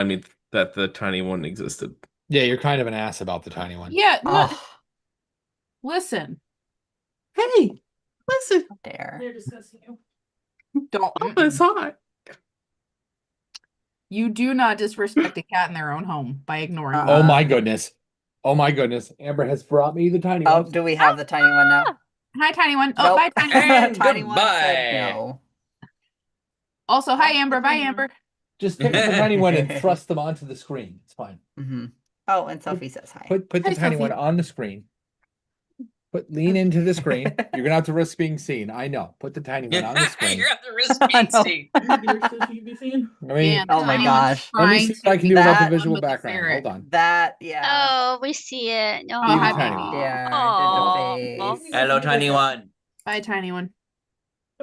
I mean, that the tiny one existed. Yeah, you're kind of an ass about the tiny one. Yeah, Oh, listen. Hey, listen. dare. They're discussing you. Don't. Oh, it's hot. You do not disrespect a cat in their own home by ignoring Uh-uh. them. Oh my goodness. Oh my goodness. Amber has brought me the tiny Oh, one. do we have the tiny one now? Hi, tiny one. Oh, Nope. bye, tiny one. And Tiny one said goodbye. no. Also, hi, Amber. Bye, Amber. Just pick up the tiny one and thrust them onto the screen. It's fine. Mm-hmm. Oh, and Sophie says hi. Put the Hi, tiny Sophie. one on the screen. Lean into the screen. You're gonna have to risk being seen. I know. Put the tiny one on the screen. You're at the risk I being know. seen. I mean, Oh my gosh. let me see what I can do without the visual background. Hold on. That, yeah. Oh, we see it. Oh, Baby hi, tiny baby. one. Yeah, Aw. did the face. Hello, tiny one. Bye, tiny one.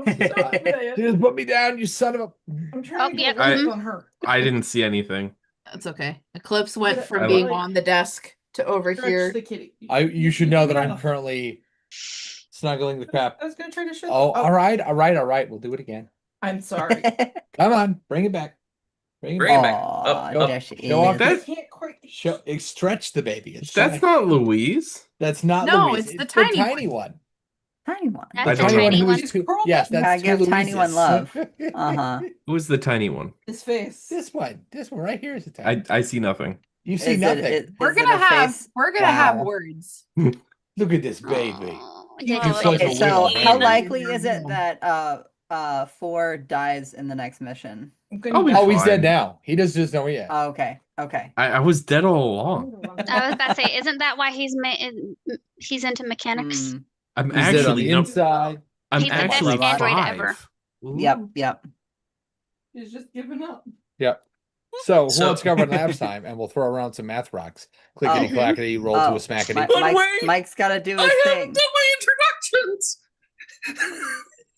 Just put me down, you son of a. I'm trying to yeah, get a mhm. on her. I didn't see anything. That's okay. Eclipse went from I being like- on the desk to over Stretch here. the kitty. You should know that I'm currently snuggling the crap. I was gonna try to show. Oh, all right. We'll do it again. I'm sorry. Come on, bring it back. Bring it back. Aw, Up, there up. she Show off is. that- I can't quite. Stretch the baby. It's That's fine. not Louise. That's not No, Louise. it's the tiny one. Tiny one. That's The I the don't tiny know. one tiny who one. was two. Girl, Yes, Gotta that's give two tiny one Louises. love. Uh-huh. Who's the tiny one? His face. This one right here is the tiny. I see nothing. You see Is nothing. We're is it gonna a have face? have Wow. words. Look at this baby. Oh, Yeah, yeah, Just like Okay, a so little how baby. likely is it that 4 dies in the next mission? I'm gonna I'll be Oh, he's fine. dead now. He does just know yet. Oh, okay. Okay. I was dead all along. I was about to say, isn't that why he's into mechanics? Mm, I'm He's dead on actually the no, inside. I'm He's the best actually android 5. ever. Ooh. Yep, yep. He's just giving up. Yep. So who So- wants to cover last time? And we'll throw around some math rocks. Clickety Oh. clackety, roll to a smackety. But wait, Mike's got to do his I haven't thing. done my introductions.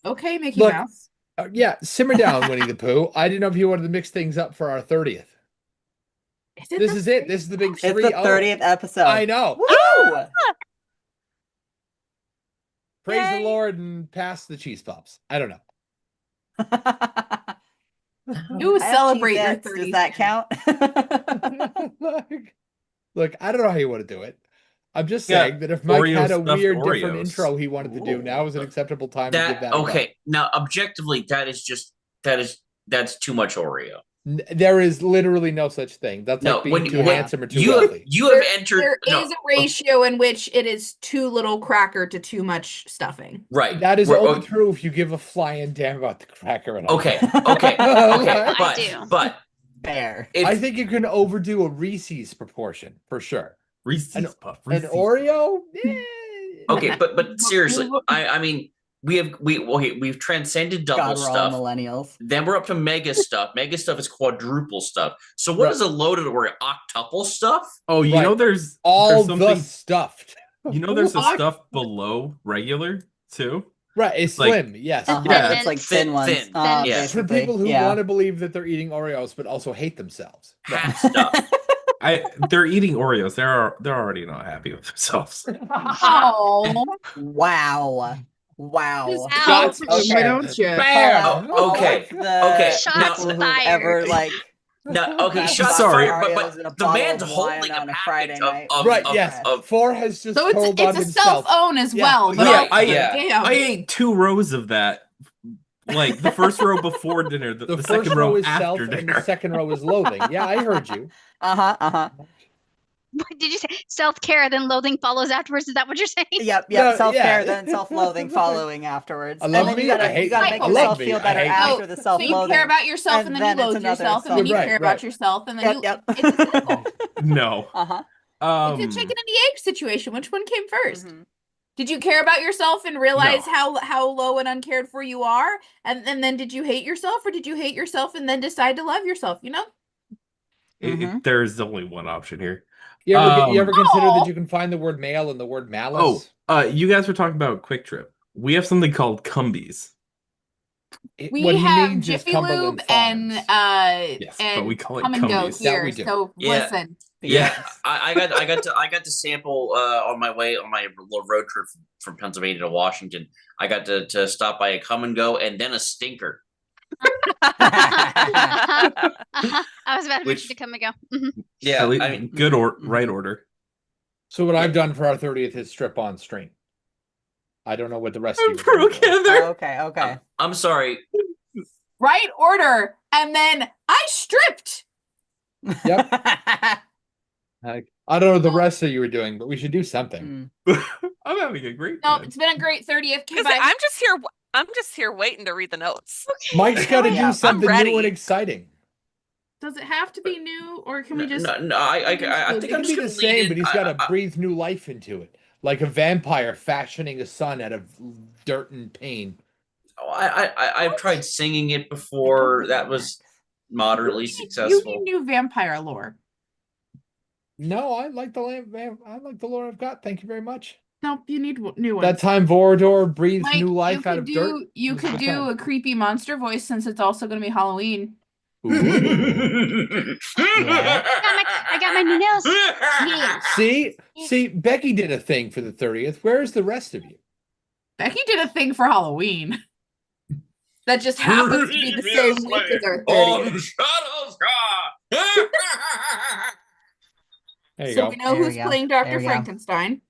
Okay, Mickey Look, Mouse. Yeah, simmer down, Winnie the Pooh. I didn't know if you wanted to mix things up for our 30th. This is it. This is the big It's 3 the 30th episode. I know. Woo! Praise Yay. the Lord and pass the cheese puffs. I don't know. You I have celebrate your Cheez-Its. 30th. Does that count? Look, I don't know how you want to do it. I'm just Yeah, saying that if Mike Oreo had a stuffed weird, different Oreos. intro he wanted to do, now is an acceptable time to give That that. a go. okay. Now, objectively, that's too much Oreo. There is literally no such thing. That's No, like being when too handsome or too you wealthy. have entered. There no, is a ratio in which it is too little cracker to too much stuffing. right. That is We're- only true if you give a flying damn about the cracker and all. Okay, that. okay, I but do. but Fair. if, I think you can overdo a Reese's proportion for sure. Reese's Puff. An Reese's Oreo? okay, but seriously, I mean we've transcended double God, we're all stuff. millennials. Then we're up to mega stuff. Mega stuff is quadruple stuff. So what Right. is a loaded Oreo? Octuple stuff? Oh, you Right. know there's All there's the something. stuffed. You know there's a What? stuff below regular too. Right, it's Like- slim, yes. Uh-huh. Yeah, It's like thin- thin ones. thin. Uh, Yeah. For basically, people who yeah. want to believe that they're eating Oreos but also hate themselves. Half stuff. They're eating Oreos. They're already not happy with themselves. Oh, Wow. Wow. Ow. Shots why Okay. don't you? Bam! Oh, okay, okay. Shots Now- Who've fired. ever like No, okay, That's shots sorry, fired, Oreos and a but the bottle man's of wine holding on a a Friday package night. Right, of, yes. of 4 has just So told on it's a himself. self-own as Yeah. well. But Yeah, okay, yeah. damn. I ate 2 rows of that. Like the first row before dinner, the The second first row row is self after and the dinner. second row is loathing. Yeah, I heard you. uh-huh. What did you say? Self-care, then loathing follows afterwards. Is that what you're saying? Yep, No, self-care, yeah. then self-loathing following afterwards. I And love then me, you gotta, I hate you gotta me. make I yourself love me, feel I better hate me. after the So you self-loathing. care about yourself, and And then then you it's loathe another yourself, and self- then you Right, care about right. yourself, and then Yep, you. yep. It's a cycle. No. Uh-huh. It's a chicken and the egg situation. Which one came 1st? Mhm. Did you care about yourself and realize No. how low and uncared for you are? And then did you hate yourself, or did you hate yourself and then decide to love yourself? You know? There's only one option here. You ever consider Oh. that you can find the word male in the word malice? You guys were talking about Quick Trip. We have something called Cumbies. We what he have means is Jiffy Cumberland Lube and Farms. Yes, and but we call it Come and Go Cumbies. That here. we do. So Yeah. listen, Yeah, I got to sample on my way on my little road trip from Pennsylvania to Washington. I got to stop by a Come and Go and then a Stinker. I was about to Which- mention to come and go. Mhm. Yeah, At least I mean, good or Mhm. right order. So what I've Yeah. done for our 30th is strip on stream. I don't know what the rest of you are Bro, doing. Heather. Okay, okay. I'm sorry. Right order, and then I stripped. Yep. I don't know what the rest of you were doing, but we should do something. I'm having a great No, time. it's been a great 30th. Okay, Because bye. I'm just here. I'm just here waiting to read the notes. Mike's got to Yeah, do I'm something new ready. and exciting. Does it have to be new, or can we No, just? no, I think It I'm can just be the gonna same, lead but in. he's got to breathe new life into it, like a vampire fashioning a sun out of dirt and pain. I've tried singing it before. That was moderately You successful. need new vampire lore. No, I like the I like the lore I've got. Thank you very much. Nope, you need new ones. That time Vorador breathed Mike, new life you out could of do dirt. you was a could good do time. a creepy monster voice since it's also going to be Halloween. Ooh. I got my new nails. See, Becky did a thing for the 30th. Where's the rest of you? Becky did a thing for Halloween. That just happens to be the same week as our 30th. There you So go. we know There who's we go. playing There Dr. we go. Frankenstein.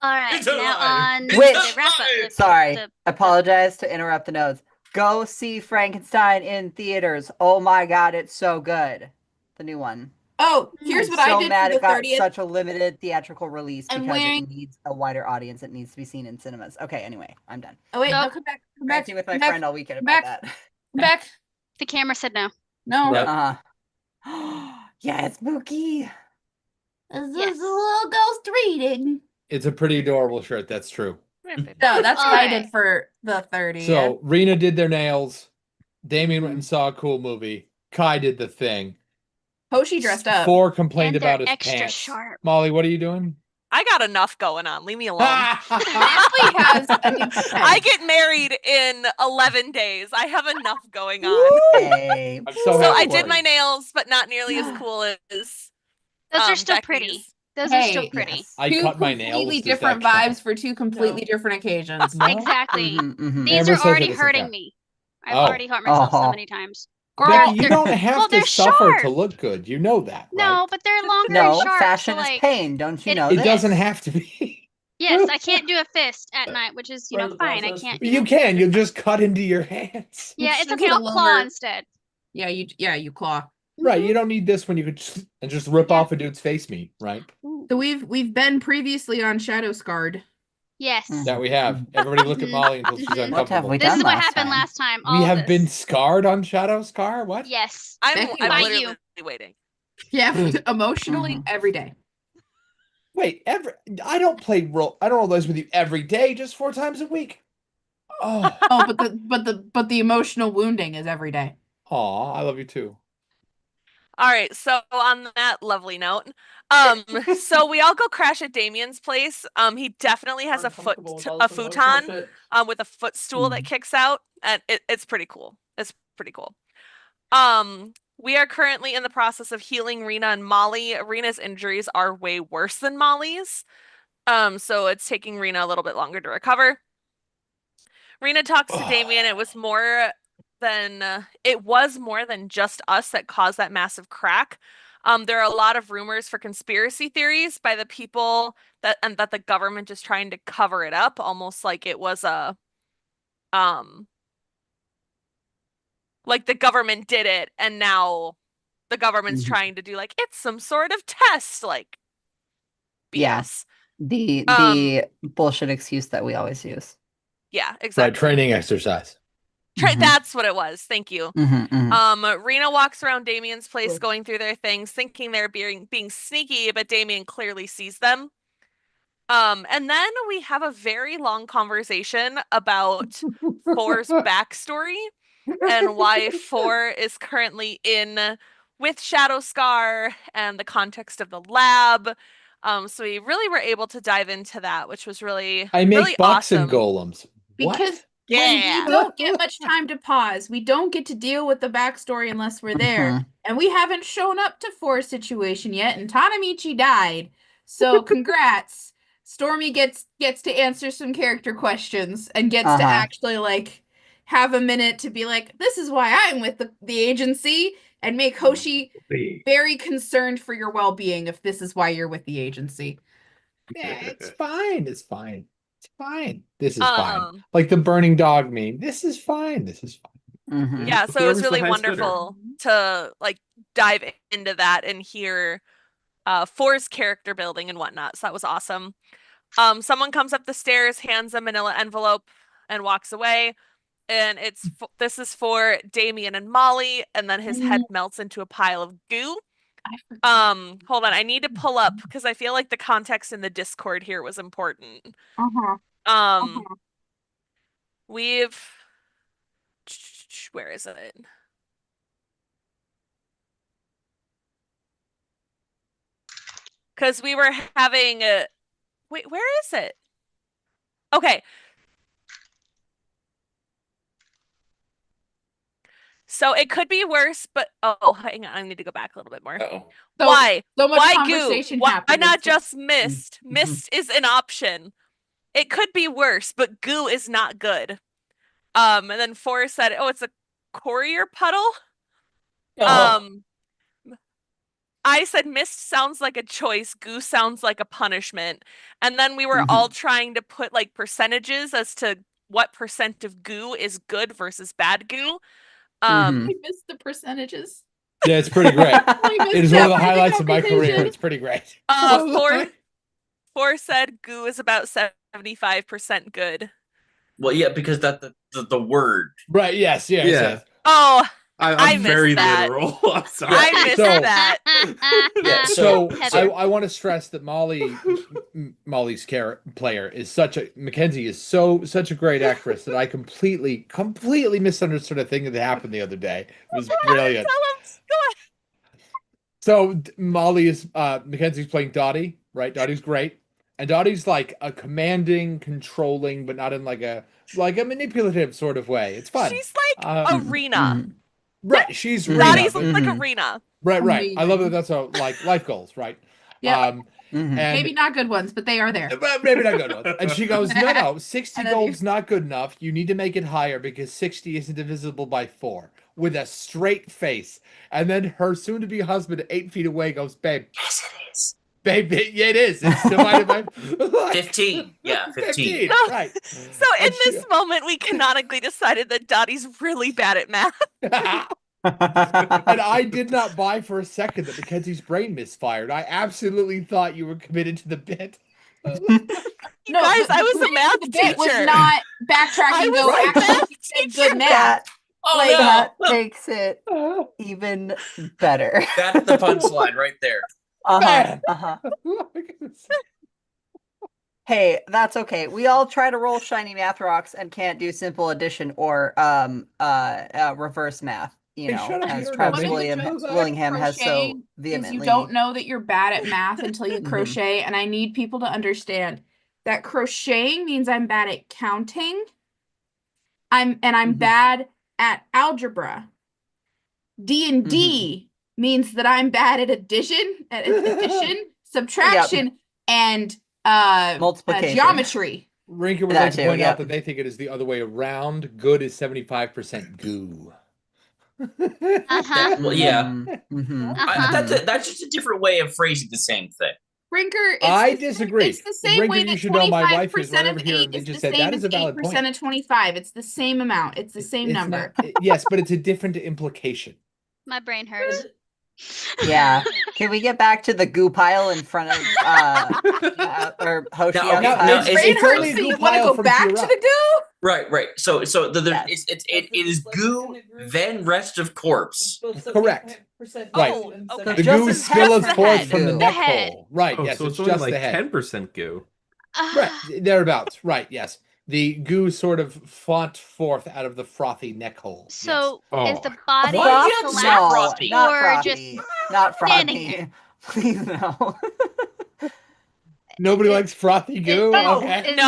All right, It's now alive. on Which- the wrap up. Sorry, the- apologize to interrupt the notes. Go see Frankenstein in theaters. Oh my god, it's so good. The new one. Oh, here's I'm what so I did mad for it the got 30th. such a limited theatrical release I'm because wearing- it needs a wider audience. It needs to be seen in cinemas. Okay, anyway, I'm done. Oh wait, Oh. no, come back, come back, Ranting with my come back, friend all weekend come about back. that. come back. The camera said no. No, Right. Yeah, it's spooky. this Yes. is a little ghost reading. It's a pretty adorable shirt. That's true. No, that's All what I right. did for the 30th. So Rena did their nails. Damien went Mhm. and saw a cool movie. Kai did the thing. Hoshi dressed up. Four complained And they're about his extra pants. sharp. Molly, what are you doing? I got enough going on. Leave me alone. Ashley has a new I pen. get married in 11 days. I have enough going on. Hey. I'm so So happy I for did you. my nails, but not nearly as cool as Those are still Becky's. pretty. Those are still Hey, pretty. Yes. I Two cut my nails. completely Does that different count? vibes for two completely different occasions. No? Exactly. Mhm, mhm. These Amber are says already it doesn't hurting count. me. I've Oh. already hurt myself so Oh. many times. Girl, Becky, you they're- don't have well, to they're suffer to sharp. look good. You know that, No, right? but they're longer No, and sharp. fashion so, is like, pain. Don't you it- know It this? doesn't have to be. Yes, I can't do a fist at night, which is, Part of the fine. I process. can't. You know. can. You'll just cut into your hands. Yeah, it's Just okay. a I'll claw longer- instead. Yeah, you claw. Right. Mhm. You don't need this when you could just rip Yeah. off a dude's face meat, right? So we've been previously on Shadow Scarred. Yes. Mm. That we have. Everybody look at Mhm. Molly until she's Mhm. uncomfortable. What have we This done is what last happened time? last time. We all of have this. been scarred on Shadow Scar? What? Yes. I'm Becky, I'm why literally waiting. Yeah, emotionally every day. Wait, I don't roll those with you every day, just 4 times a week. Oh, Oh, but the emotional wounding is every day. aw, I love you too. All right, so on that lovely note, so we all go crash at Damien's place. He definitely has a Uncomfortable with all this emotional futon shit. with a footstool that kicks out, and it's pretty cool. It's pretty cool. We are currently in the process of healing Rena and Molly. Rena's injuries are way worse than Molly's. So it's taking Rena a little bit longer to recover. Rena talks to Damien. It was more than just us that caused that massive crack. There are a lot of rumors for conspiracy theories by the people that the government is trying to cover it up, almost like it was like the government did it, and now the government's Mhm. trying to do like it's some sort of test, like Yeah. BS. The bullshit excuse that we always use. Yeah, exactly. Right, training exercise. Mhm. That's what it was. Thank you. Mhm, mhm. Rena walks around Damien's place, Cool. going through their things, thinking they're being sneaky, but Damien clearly sees them. And then we have a very long conversation about Four's backstory and why Four is currently in with Shadow Scar and the context of the lab. So we really were able to dive into that, which was really, I make really bucks awesome. and golems. What? Because when Yeah. we don't get much time to pause, we don't get to deal with the backstory unless we're there. Mhm. And we haven't shown up to For's situation yet, and Tanamichi died. So congrats. Stormy gets to answer some character questions and gets to Uh-huh. actually like have a minute to be like, this is why I'm with the agency, and make Hoshi very concerned for your well-being if this is why you're with the agency. Yeah, it's fine. It's fine. It's fine. This is fine. Um, Like the burning dog meme. This is fine. This is fine. Mhm. Yeah, so it was Whoever's the really highest bidder. wonderful to like dive into that and hear Four's character building and whatnot. So that was awesome. Someone comes up the stairs, hands a manila envelope, and walks away. And this is for Damien and Molly, and then his head melts into a pile of goo. Hold on, I need to pull up because I feel like the context in the Discord here was important. We've where is it? Because we were having a wait, where is it? Okay. So it could be worse, but hang on, I need to go back a little bit more. Uh-oh. So, Why? So much Why goo? conversation Why happened. not and so- just mist? Mist is an option. It could be worse, but goo is not good. And then Forrest said, "Oh, it's a courier puddle." I said mist sounds like a choice, goo sounds like a punishment. And then we were all trying to put like percentages as to what percent of goo is good versus bad goo. I missed the percentages. Yeah, it's pretty great. I missed It is one of the that part highlights of my career. conversation. It's pretty great. Four said goo is about 75% good. Well, yeah, because the word. Right, yes, yes, Yeah. yes. Oh, I'm I missed very that. literal. I'm sorry. I missed So- that. Yeah, So Heather. I want to stress that Molly's player is Mackenzie is such a great actress that I completely misunderstood a thing that happened the other day. It was brilliant. Tell him. Go ahead. So Molly is Mackenzie's playing Dottie, right? Dottie's great. And Dottie's like a commanding, controlling, but not in like a manipulative sort of way. It's fun. She's like Arena. Right, she's Dottie's Rena. like Arena. Right. I love that. Amazing. That's life goals, right? Yeah. And Maybe not good ones, but they are there. But maybe not good ones. And she goes, no, 60 I love you. gold's not good enough. You need to make it higher because 60 isn't divisible by 4. With a straight face. And then her soon-to-be husband, 8 feet away, goes, babe. Yes, it is. Babe, yeah, it is. It's divided by 15. Yeah, 15. Right. So in this moment, we canonically decided that Dottie's really bad at math. And I did not buy for a second that Mackenzie's brain misfired. I absolutely thought you were committed to the bit. You guys, I was a math The bit was teacher. not backtracking. Though right. actually said good math. That, Oh, like, no. that makes it even better. That's the punchline right there. Man. Hey, that's okay. We all try to roll shiny math rocks and can't do simple addition or reverse math. You Hey, know, shut up, as you don't Travis know. Willingham has so Crocheting is vehemently. you don't know that you're bad at math until you Mhm. crochet, and I need people to understand that crocheting means I'm bad at counting. I'm Mhm. bad at algebra. D&D means that I'm bad at addition, subtraction, and Multiplication. geometry. Rinker would That like to too, point yep. out that they think it is the other way around. Good is 75% goo. Uh-huh. Well, yeah. Mhm. That's just a different way of phrasing the same thing. Rinker, I disagree. It's the same Rinker, way you that should know my wife is 25% right of over here, 8 and they is just the said same that as is a valid 8% point. of 25. It's the same amount. It's the same It's number. not- yes, but it's a different implication. My brain hurts. Yeah. Can we get back to the goo pile in front of or Hoshi Now, okay, outside? now, it's- Brain it's hurts, only a so goo you want to pile go from back here to up. the goo? Right. So Yes. it is goo, then rest of corpse. Correct. Right. Oh, okay. The Just goo the spills head. forth from the Goo. neck The head. hole. Right, Oh, yes, so it's it's only just like the head. 10% goo. Right, thereabouts. Right, yes. The goo sort of fought forth out of the frothy neck hole. So Yes. is the body Why did you collapsed say No, frothy? not or frothy. just Not standing frothy. there? Please no. Nobody likes frothy goo. No, Okay. it's No.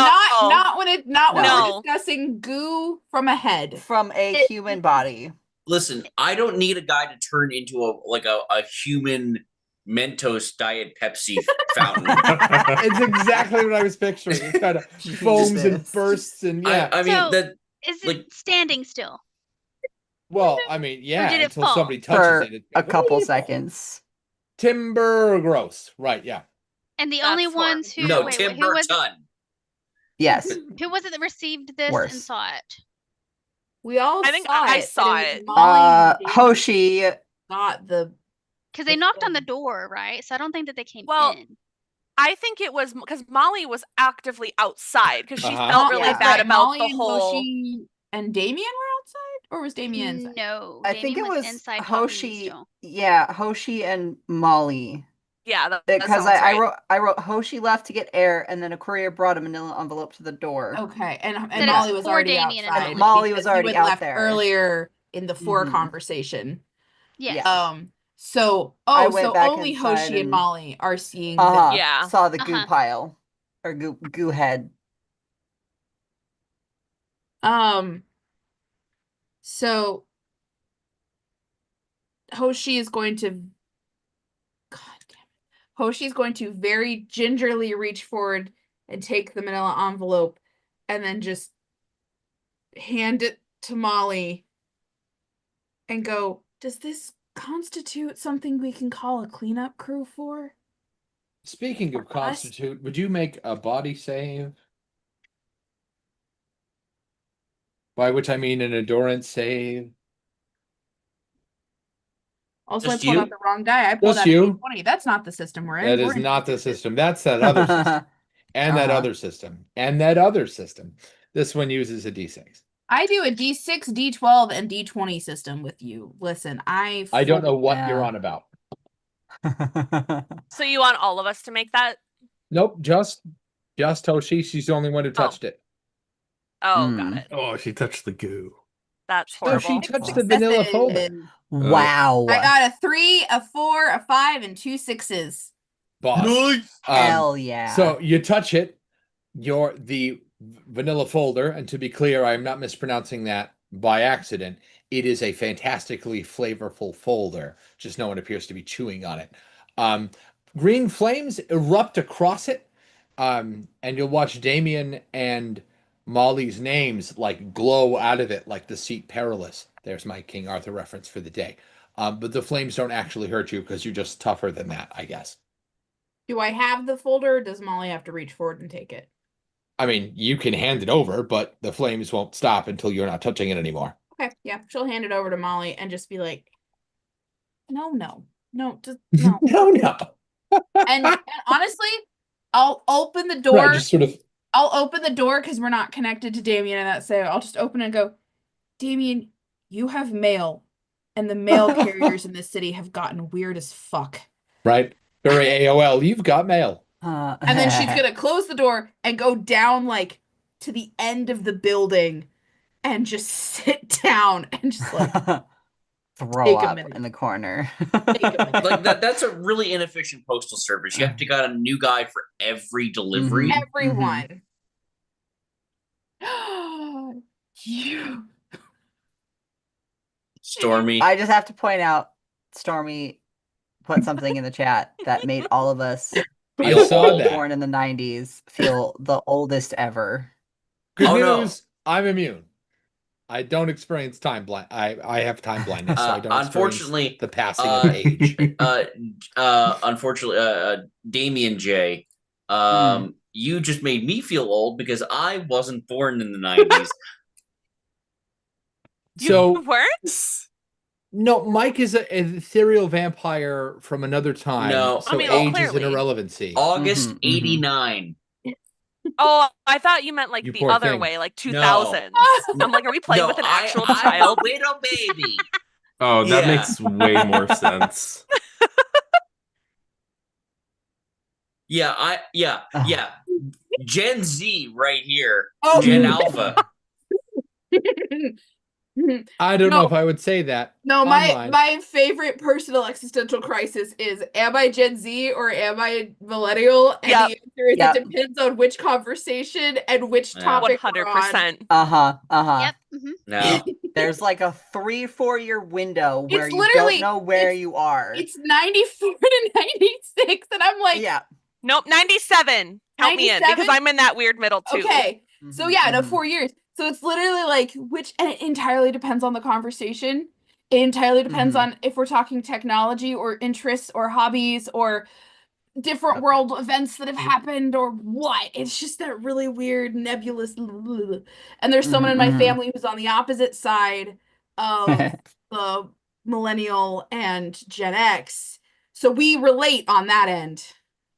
not when No. we're discussing goo from a head. From a human body. Listen, I don't need a guy to turn into a human Mentos Diet Pepsi fountain. It's exactly what I was picturing. It kind of foams and Jesus. bursts and yeah. I mean So- that Is Like- it standing still? Well, I mean, yeah, did it until fall? somebody touches For it. a couple seconds. Timber gross. Right, yeah. And the only That's horrible. ones who No, wait, Tim who was it? Burton. Yes. Who was it that received this and Worse. saw it? We all I think saw I it. but saw was it. Molly and Damien Hoshi. got the. Because they knocked on the door, right? So I don't think that they came Well, in. I think it was because Molly was actively outside because she Uh-huh. felt really Yeah. bad about Molly the and whole. Hoshi and Damien were outside, or was Damien inside? No, I think Damien it was inside talking to Hoshi. still. Yeah, Hoshi and Molly. Yeah, that Because sounds I right. wrote Hoshi left to get air, and then a courier brought a manila envelope to the door. Okay, and That Molly it's was for already Damien and outside. Molly was because you already had out left there. earlier in the four Mhm. conversation. Yes. So I went back only inside Hoshi and and- Molly are seeing Uh-huh. this. Yeah. Saw the goo Uh-huh. pile. Or goo head. So Hoshi is going to God damn it. Hoshi's going to very gingerly reach forward and take the manila envelope and then just hand it to Molly and go, "Does this constitute something we can call a cleanup crew for?" Speaking of For us? constitute, would you make a body save? By which I mean an endurance save. Also, Just I pulled you? out the wrong die. I pulled Just out you? a D20. That's not the system we're in. That We're is in not the D6s. system. That's that other system. And that Uh-huh. other system. And that other system. This one uses a D6. I do a D6, D12, and D20 system with you. Listen, I don't know what you're Yeah. on about. So you want all of us to make that? Nope, just Hoshi. She's the only one who touched it. Oh, Mm. got it. Oh, she touched the goo. That's No, she horrible. touched the vanilla folder. Successes. Wow. I got a 3, a 4, a 5, and 2 6s. Boss. Nice. Hell yeah. So you touch it, the vanilla folder, and to be clear, I'm not mispronouncing that by accident. It is a fantastically flavorful folder. Just no one appears to be chewing on it. Green flames erupt across it, and you'll watch Damien and Molly's names like glow out of it like the seat perilous. There's my King Arthur reference for the day. But the flames don't actually hurt you because you're just tougher than that, I guess. Do I have the folder, or does Molly have to reach forward and take it? I mean, you can hand it over, but the flames won't stop until you're not touching it anymore. Okay, yeah. She'll hand it over to Molly and just be like, no, just no. No. and honestly, I'll open the door. Right, just sort of. I'll open the door because we're not connected to Damien and that say I'll just open it and go, "Damien, you have mail, and the mail carriers in this city have gotten weird as fuck." Right. Very AOL. You've got mail. And then she's gonna close the door and go down like to the end of the building and just sit down and just like throw take a up minute. in the corner. Take a minute. Like that's a really inefficient postal service. You have to got a new guy for every delivery. Mhm. Everyone. You. Stormy. I just have to point out, Stormy put something in the chat that made all of us I Feel saw old. that. born in the 90s feel the oldest ever. Good Oh, no. news. I'm immune. I don't experience time blind. I have time blindness, so I don't Unfortunately, experience the passing of age. Unfortunately, Damien J, you just made me feel old because I wasn't born in the 90s. You So weren't? no, Mike is an ethereal vampire from another time. No. So I mean, well, age is an clearly. irrelevancy. August Mhm, mhm. 89. Oh, I thought you meant like You the poor other thing. way, like No. 2000s. I'm like, are we playing with an actual I'm child? a little baby. Oh, that Yeah. makes way more sense. Yeah, yeah. Gen Z right here. Oh. Gen Alpha. I don't know No. if I would say that. No, online. my favorite personal existential crisis is: am I Gen Z or am I millennial? And Yep. the answer is Yep. it depends on which conversation and which Yeah. topic we're on. 100%. Yep. mhm. No. There's like a 3-4 year window where It's you literally- don't know where it's- you are. It's 94 to 96, and I'm like, Yeah. Nope, 97. Count me in because 97? I'm in that weird middle too. okay. So yeah, no, Mhm. 4 years. So it's literally like and it entirely depends on the conversation. It entirely depends Mhm. on if we're talking technology or interests or hobbies or different world events that have happened or what. It's just that really weird nebulous. And there's someone in my Mhm. family who's on the opposite side of the millennial and Gen X. So we relate on that end.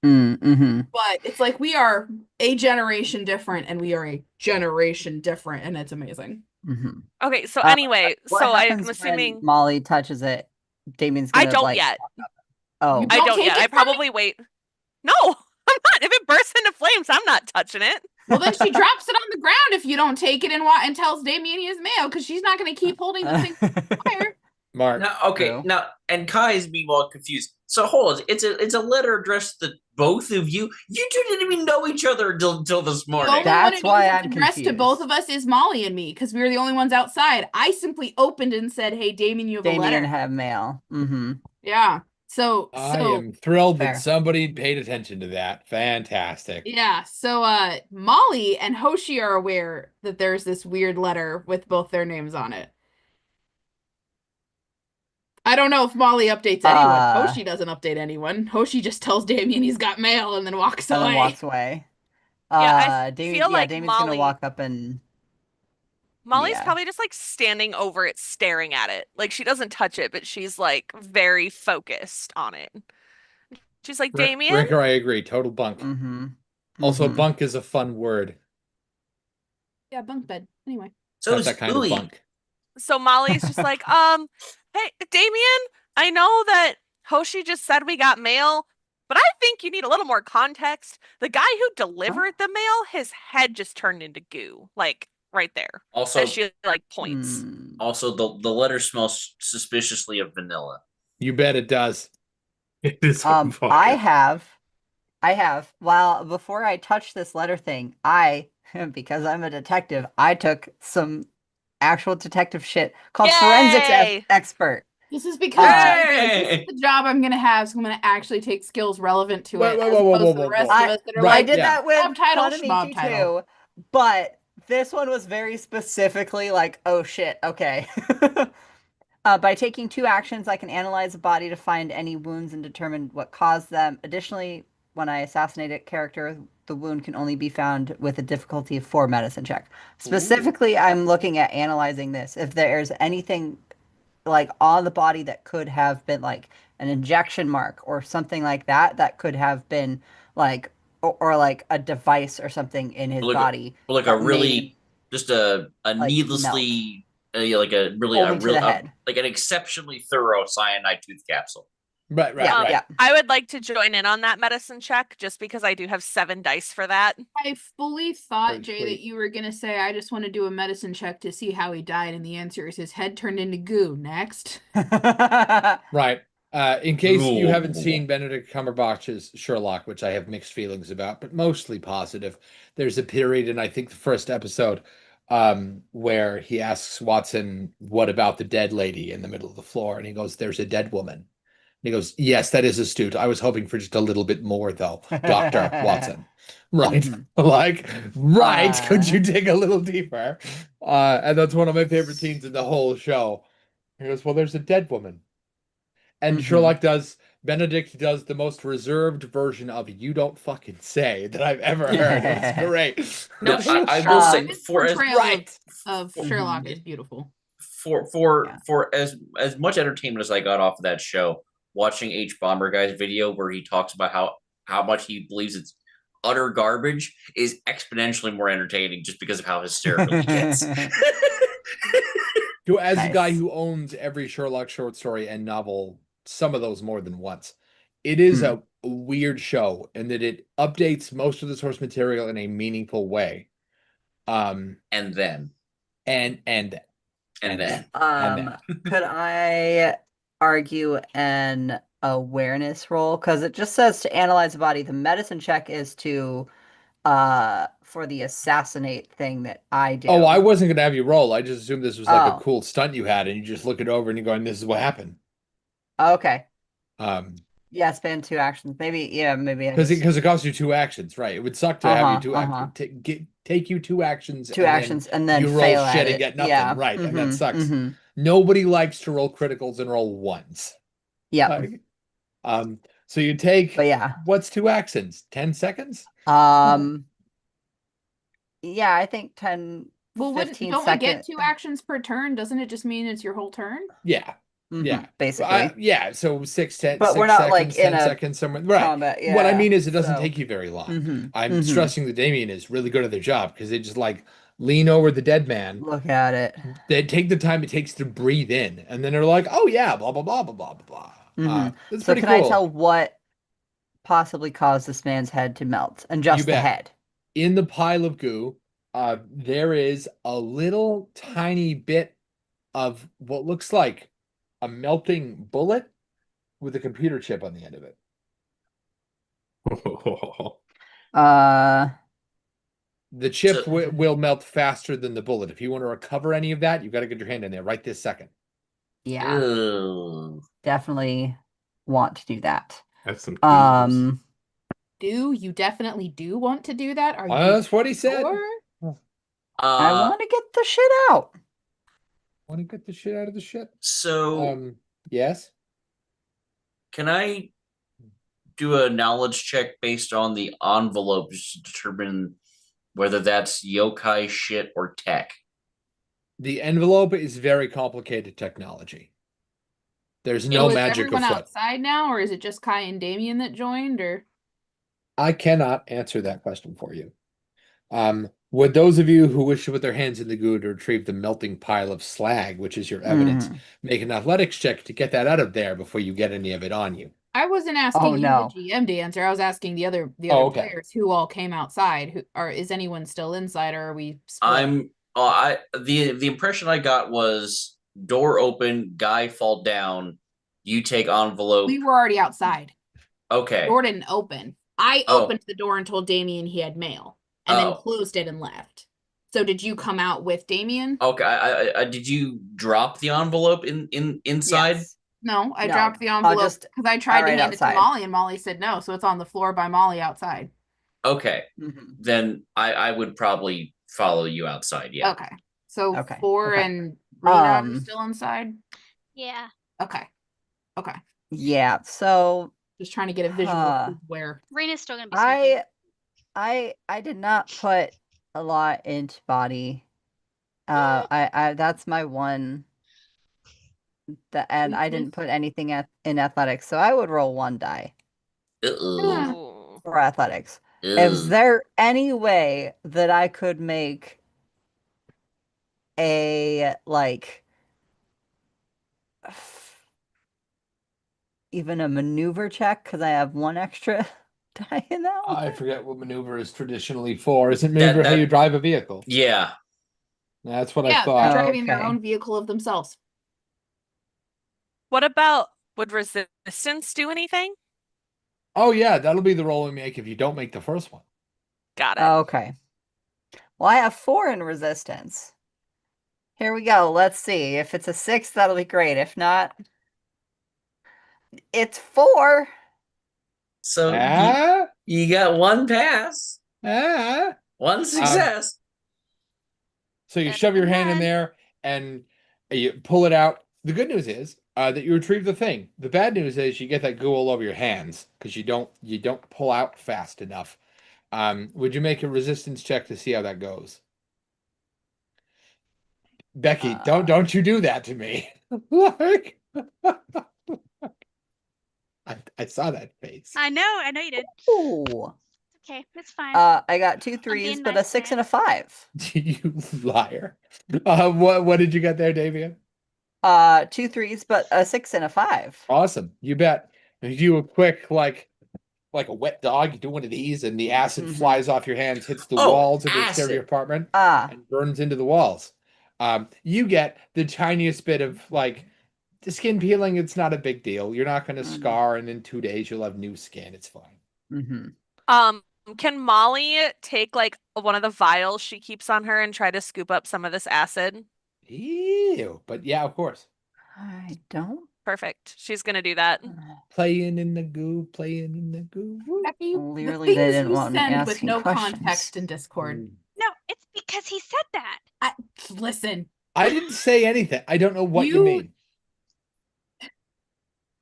Mm-hmm. But it's like we are a generation different and we are a generation different, and it's amazing. Mm-hmm. Okay, so anyway, What so I'm happens when assuming Molly touches it? Damien's I gonna don't like yet. Oh, You I Don't don't take yet. it I from me? probably wait. No, I'm not. If it bursts into flames, I'm not touching it. Well, then she drops it on the ground if you don't take it and tells Damien he is male because she's not going to keep holding the thing on fire. Mark. Now, okay, True. now, and Kai is meanwhile confused. So hold on, it's a letter addressed to both of you. You two didn't even know each other until this The morning. only That's one who knows why it's I'm addressed to both confused. of us is Molly and me because we were the only ones outside. I simply opened and said, "Hey, Damien, you have a Damien letter." have mail. Mm-hmm. Yeah. So I am thrilled Fair. that somebody paid attention to that. Fantastic. yeah. So Molly and Hoshi are aware that there's this weird letter with both their names on it. I don't know if Molly updates anyone. Hoshi doesn't update anyone. Hoshi just tells Damien he's got mail and then walks And away. then walks away. Yeah, I Damien, feel like Damien's gonna Molly walk up and Molly's yeah. probably just like standing over it, staring at it. Like she doesn't touch it, but she's like very focused on it. She's like, Damien? Ricker, I agree. Total bunk. Mm-hmm. Also, Mhm. bunk is a fun word. Yeah, bunk bed. Anyway. So Not is that kind of Ooey. bunk. So Molly's just like, hey, Damien, I know that Hoshi just said we got mail, but I think you need a little more context. The guy who delivered the mail, his head just turned into goo, like right there. Also, As she like points. Mm. also the letter smells suspiciously of vanilla. You bet it does. It is on I fire. have, well, before I touched this letter thing, because I'm a detective, I took some actual detective shit called forensics Yay! expert. This is because Jay goes, this Hey! is the job I'm gonna have, so I'm gonna actually take skills relevant to Whoa, it, whoa, as whoa, whoa, opposed whoa, to the whoa, rest whoa. of us that are Right, I like, did yeah. that with job title, Hanamichi schmob title. too, but this one was very specifically like, oh shit, okay. By taking 2 actions, I can analyze the body to find any wounds and determine what caused them. Additionally, when I assassinate a character, the wound can only be found with a difficulty of 4 medicine check. Specifically, I'm looking at analyzing this. If there's anything like on the body that could have been like an injection mark or something like that, that could have been like, or like a device or something in his Like body like a that made him really just a like melt needlessly yeah, like a really only to the head. like an exceptionally thorough cyanide tooth capsule. Right, Yeah, right. yeah. I would like to join in on that medicine check just because I do have 7 dice for that. I fully thought, Pretty Jay, sweet. that you were gonna say, I just want to do a medicine check to see how he died, and the answer is his head turned into goo. Next. Right. In case you haven't Ooh. seen Benedict Cumberbatch's Sherlock, which I have mixed feelings about, but mostly positive, there's a period in I think the first episode where he asks Watson, "What about the dead lady in the middle of the floor?" And he goes, "There's a dead woman." And he goes, "Yes, that is astute. I was hoping for just a little bit more, though, Dr. Watson." Right. Mhm. Like, right. Could you Uh. dig a little deeper? And that's one of my favorite scenes in the whole show. He goes, "Well, there's a dead woman." And Mhm. Benedict does the most reserved version of "you don't fucking say" that I've ever heard. It was great. No, Now, I will say his for as portrayal Right. of Mhm. Sherlock is beautiful. for Yeah. as much entertainment as I got off of that show, watching H Bomber Guy's video where he talks about how much he believes it's utter garbage is exponentially more entertaining just because of how hysterical he gets. As a guy Nice. who owns every Sherlock short story and novel, some of those more than once, it is Hmm. a weird show in that it updates most of the source material in a meaningful way. and then And and then Could I argue an awareness roll? Because it just says to analyze the body. The medicine check is to for the assassinate thing that I do. Oh, I wasn't gonna have you roll. I just assumed this was like a Oh. cool stunt you had, and you just look it over and you're going, "This is what happened." Okay. Um, Yeah, spend 2 actions. Maybe, yeah, maybe I because just it costs you 2 actions, right? It would suck to have you Uh-huh. get take you 2 actions. Two and then actions and then you roll fail shit at and it. get nothing. Yeah. Right, and that Mhm, sucks. mhm. Nobody likes to roll criticals and roll ones. Yep. Like, so you take But yeah. what's 2 actions? 10 seconds? Yeah, I think 10, Well, 15 don't we get seconds. 2 actions per turn? Doesn't it just mean it's your whole turn? Yeah. Mhm, Yeah. basically. Yeah, so 6, 10, But 6 we're not, seconds, like, in 10 a seconds somewhere. Right. combat, What I yeah, mean is it doesn't so- take you very long. Mhm, I'm mhm. stressing that Damien is really good at their job because they just like lean over the dead man. Look at it. They take the time it takes to breathe in, and then they're like, "Oh yeah, blah blah blah blah blah blah." Mhm. That's So pretty can cool. I tell what possibly caused this man's head to melt? And You just the bet. head. In the pile of goo, there is a little tiny bit of what looks like a melting bullet with a computer chip on the end of it. Uh, The chip So- will melt faster than the bullet. If you want to recover any of that, you got to get your hand in there right this second. yeah, Ew. definitely want to do that. That's some Do you definitely do want to do that? Are you That's what he said. sure? I want to get the shit out. Want to get the shit out of the shit? So Yes. can I do a knowledge check based on the envelope just to determine whether that's yokai shit or tech? The envelope is very complicated technology. There's no So is magic everyone afoot. outside now, or is it just Kai and Damien that joined, or I cannot answer that question for you. Would those of you who wish to put their hands in the goo to retrieve the melting pile of slag, which is your evidence, Mhm. make an athletics check to get that out of there before you get any of it on you? I wasn't asking Oh, you, no. the GM, to answer. I was asking the other Oh, okay. players who all came outside. Is anyone still inside, or are we split? The impression I got was door open, guy fall down, you take envelope. We were already outside. Okay. Door didn't open. I Oh. opened the door and told Damien he had mail, and then Oh. closed it and left. So did you come out with Damien? Okay. I did you drop the envelope inside? Yes. No, I No, dropped the I'll envelope just- because I tried to right hand it outside. to Molly, and Molly said no. So it's on the floor by Molly outside. Okay. Mhm. Then I would probably follow you outside. Yeah. Okay. So Okay, 4 okay. and Rena are Um, still inside. Yeah. Okay. Okay. Yeah, so Just trying to get a visual Huh. of where. Rena's still gonna be sleeping. I did not put a lot into body. I that's my one. And I didn't put anything in athletics, so I would roll 1 die Uh-oh. Ooh. for athletics. Ugh. Is there any way that I could make a even a maneuver check because I have 1 extra die in that one? I forget what maneuver is traditionally for. Isn't maneuver how that- you drive a vehicle? Yeah. That's what I Yeah, thought. they're driving their Okay. own vehicle of themselves. What about would resistance do anything? Oh yeah, that'll be the roll we make if you don't make the first one. Got it. Okay. Well, I have 4 in resistance. Here we go. Let's see. If it's a 6, that'll be great. If not, it's 4. So Ah, you got 1 pass, ah. 1 success. So you Better shove your than hand in none. there and you pull it out. The good news is that you retrieve the thing. The bad news is you get that goo all over your hands because you don't pull out fast enough. Would you make a resistance check to see how that goes? Becky, don't you do that to me. Like I saw that face. I know you did. Ooh. Okay, it's fine. I got 2 3s, being but a nice, 6 man. and a 5. You liar. What did you get there, Davian? 2 3s, but a 6 and a 5. Awesome. You bet. You do a quick like a wet dog, you do one of these, and the acid Mhm. flies off your hands, hits the Oh, walls of the exterior acid. apartment, Ah, and burns into the walls. You get the tiniest bit of like the skin peeling. It's not a big deal. You're not going to Mhm. scar, and in 2 days you'll have new skin. It's fine. Can Molly take like one of the vials she keeps on her and try to scoop up some of this acid? Ew. But yeah, of course. I don't. Perfect. She's gonna do that. Playing in the goo, playing in the goo. Woo. Becky, Clearly the they things didn't you want me send with asking no questions. context in Discord. Mm. No, because he said that. Listen, I didn't say anything. I don't know what you You- mean.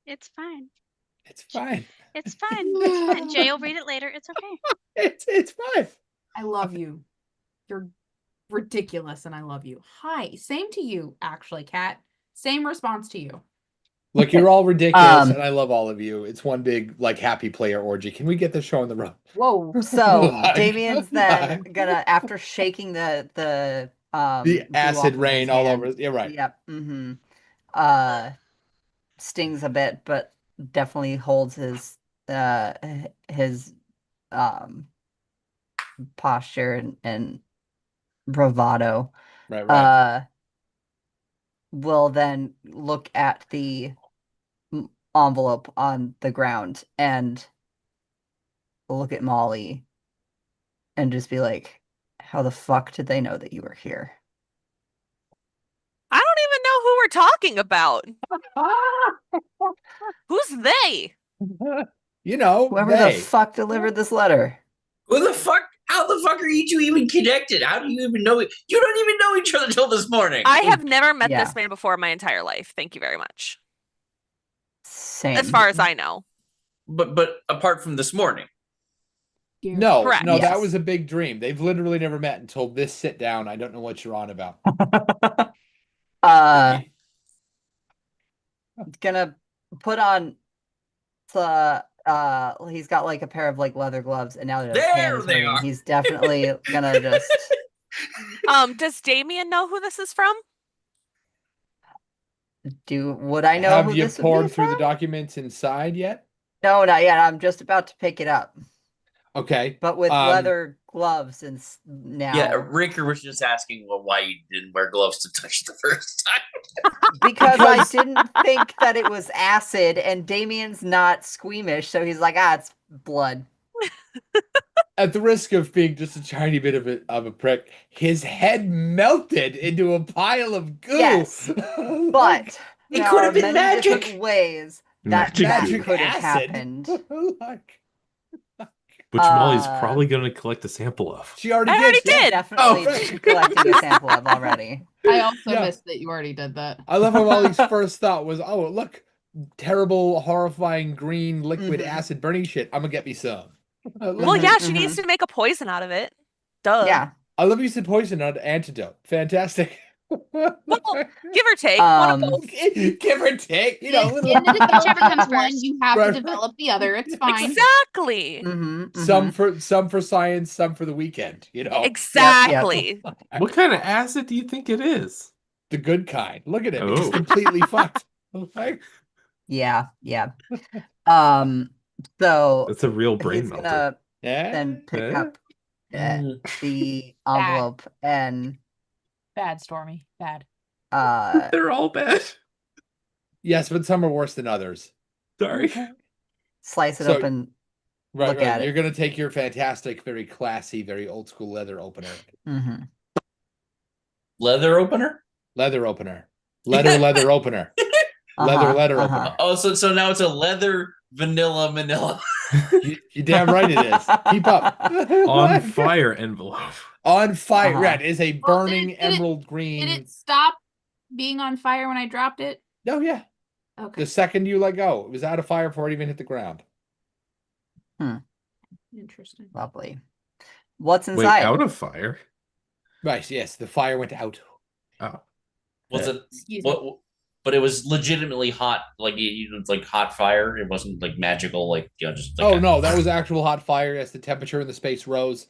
It's fine. It's fine. It's fine. It's fine. Jay will read it later. It's okay. It's fine. I love you. You're ridiculous, and I love you. Hi, same to you, actually, Kat. Same response to you. Look, you're all ridiculous, Um, and I love all of you. It's one big like happy player orgy. Can we get this show on the road? Whoa. So Like, Damien's then like, gonna, after shaking the the goo acid off of his rain all hand, over. Yeah, right. Yep. Stings a bit, but definitely holds his posture and bravado. Right. Will then look at the envelope on the ground and look at Molly and just be like, how the fuck did they know that you were here? I don't even know who we're talking about. Who's they? You know, Whoever they. the fuck delivered this letter. Who the fuck? How the fuck are you two even connected? How do you even know it? You don't even know each other until this morning. I have never met Yeah. this man before in my entire life. Thank you very much. Same. As far as I know. But apart from this morning. No, Correct. no, that Yes. was a big dream. They've literally never met until this sit down. I don't know what you're on about. Gonna put on the he's got like a pair of like leather gloves, and now that his There hand is they hurting, are. he's definitely gonna just Does Damien know who this is from? would I know Have who you this would be poured through the from? documents inside yet? No, not yet. I'm just about to pick it up, Okay. but with Um, leather gloves and now. Yeah, Ricker was just asking why you didn't wear gloves to touch the first time. Because I didn't think that it was acid, and Damien's not squeamish, so he's like, it's blood. At the risk of being just a tiny bit of a prick, his head melted into a pile of goo. Yes, But It there could are have been many magic. different ways that Magic that goo. could have acid. happened. Like, Which Molly's Uh, probably going to collect a sample of. she already I did. already yeah. did. Definitely right. collecting a sample of already. I also Yeah. missed that you already did that. I love how Molly's first thought was, "Oh, look, terrible, horrifying green liquid Mhm. acid burning shit. I'm gonna get me some." I Well, love, yeah, Mhm, she needs to make a poison out of it. Duh. Yeah. I love you said poison, not antidote. Fantastic. Give or take. One of both. Give or take, you know, In little, the development Whichever comes of one, first. you have Right, to right. develop the other. It's fine. Exactly. some for science, some for the weekend. You know, Exactly. What kind of acid do you think it is? the good kind. Look at him; he's Oh. completely fucked. Like, Yeah. So That's a real brain he's melter. gonna yeah, then pick yeah. up the envelope and Bad, Stormy. Bad. They're all bad. Yes, but some are worse than others. Sorry. slice it So- open. Right, Look right. at it. You're gonna take your fantastic, very classy, very old school leather opener. Mm-hmm. Leather opener? Leather opener. Leather opener. Leather opener. Oh, so now it's a leather vanilla manila. You damn right it is. Keep up. On fire envelope. On fire. Uh-huh. Right. It's a Well, burning did it- emerald green. Did it stop being on fire when I dropped it? Oh yeah. Okay. The second you let go, it was out of fire before it even hit the ground. Interesting. Lovely. What's Wait, inside? out of fire? Right, yes. The fire went out. Oh. Was it Excuse me. what? But it was legitimately hot, like it's like hot fire. It wasn't like magical, like just. Like Oh no, that was actual hot fire as the temperature in the space rose.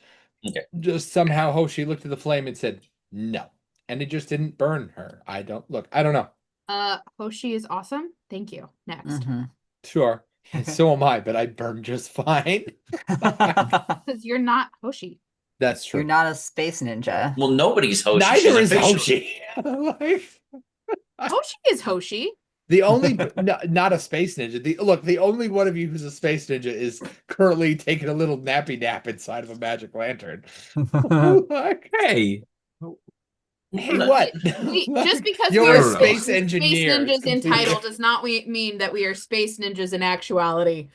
Okay. Just somehow Hoshi looked at the flame and said, no. And it just didn't burn her. I don't know. Hoshi is awesome. Thank you. Next. Mhm. Sure. So am I, but I burned just fine. Because you're not Hoshi. That's true. You're not a space ninja. Well, nobody's Hoshi. Neither she's is officially- Hoshi. Like, Hoshi is Hoshi. the only not a space ninja. The only one of you who's a space ninja is currently taking a little nappy nap inside of a magic lantern. Like, Hey. hey, what? Just because You're we a are space engineer. space ninjas It's in completely- title does not mean that we are space ninjas in actuality.